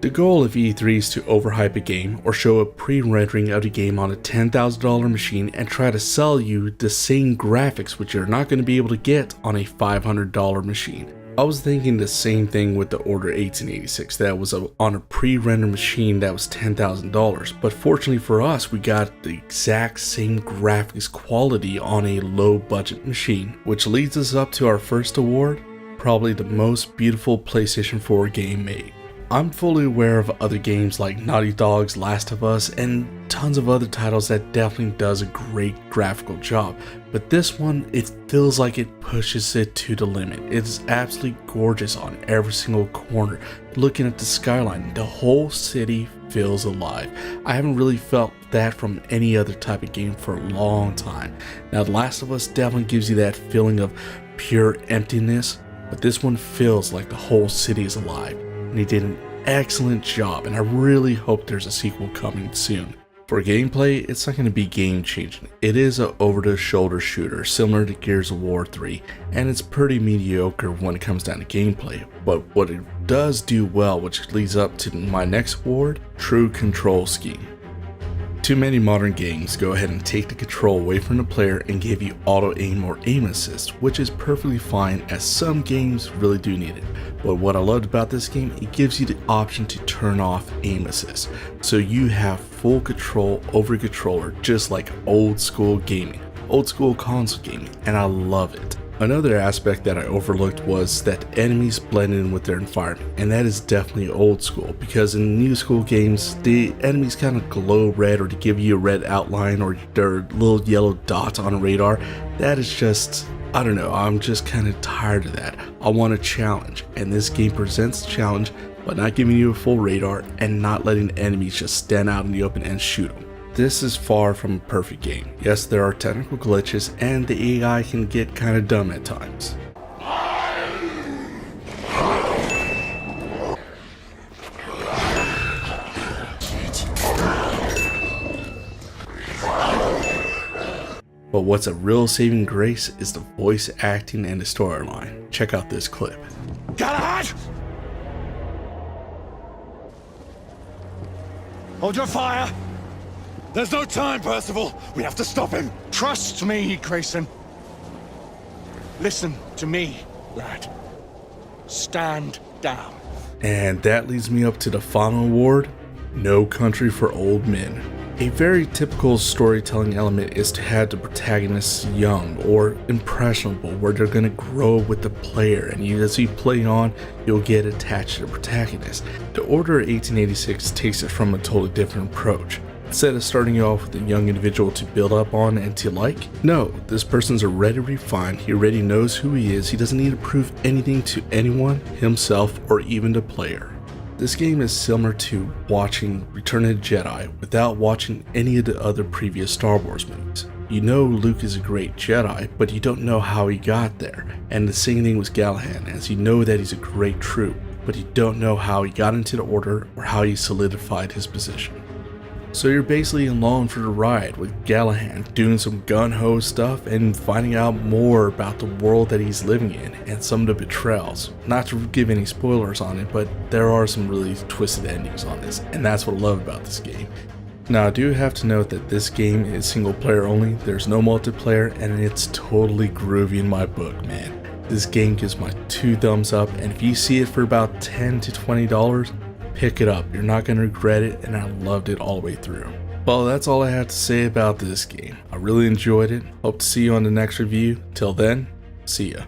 The goal of E3 is to overhype a game or show a pre-rendering of the game on a $10,000 machine and try to sell you the same graphics which you're not going to be able to get on a $500 machine. I was thinking the same thing with the Order 1886 that was on a pre-rendered machine that was $10,000, but fortunately for us we got the exact same graphics quality on a low budget machine, which leads us up to our first award, probably the most beautiful PlayStation 4 game made. I'm fully aware of other games like Naughty Dog's Last of Us and tons of other titles that definitely does a great graphical job, but this one, it feels like it pushes it to the limit. It's absolutely gorgeous on every single corner. Looking at the skyline, the whole city feels alive. I haven't really felt that from any other type of game for a long time. Now, The Last of Us definitely gives you that feeling of pure emptiness, but this one feels like the whole city is alive. And he did an excellent job, and I really hope there's a sequel coming soon. For gameplay, it's not going to be game changing. It is an over-the-shoulder shooter similar to Gears of War 3, and it's pretty mediocre when it comes down to gameplay, but what it does do well, which leads up to my next award, true control scheme. Too many modern games go ahead and take the control away from the player and give you auto aim or aim assist, which is perfectly fine as some games really do need it. But what I loved about this game, it gives you the option to turn off aim assist, so you have full control over your controller, just like old school gaming, old school console gaming, and I love it. Another aspect that I overlooked was that enemies blend in with their environment, and that is definitely old school, because in new school games, the enemies kind of glow red or to give you a red outline or their little yellow dots on a radar. That is just, I don't know, I'm just kind of tired of that. I want a challenge, and this game presents a challenge by not giving you a full radar and not letting enemies just stand out in the open and shoot them. This is far from a perfect game. Yes, there are technical glitches and the AI can get kind of dumb at times. But what's a real saving grace is the voice acting and the storyline. Check out this clip. Galahad! Hold your fire! There's no time, Percival! We have to stop him! Trust me, Grayson. Listen to me, lad. Stand down. And that leads me up to the final award, No Country for Old Men. A very typical storytelling element is to have the protagonists young or impressionable, where they're going to grow with the player, and as you play on, you'll get attached to the protagonist. The Order 1886 takes it from a totally different approach. Instead of starting you off with a young individual to build up on and to like, no, this person's already refined, he already knows who he is, he doesn't need to prove anything to anyone, himself, or even the player. This game is similar to watching Return of the Jedi without watching any of the other previous Star Wars movies. You know Luke is a great Jedi, but you don't know how he got there, and the same thing with Galahad, as you know that he's a great troop, but you don't know how he got into the Order or how he solidified his position. So you're basically along for the ride with Galahad doing some gun-ho stuff and finding out more about the world that he's living in and some of the betrayals. Not to give any spoilers on it, but there are some really twisted endings on this, and that's what I love about this game. Now I do have to note that this game is single player only, there's no multiplayer, and it's totally groovy in my book, man. This game gives my 2 thumbs up, and if you see it for about $10 to $20, pick it up. You're not going to regret it, and I loved it all the way through. Well, that's all I have to say about this game. I really enjoyed it. Hope to see you on the next review. Till then, see ya.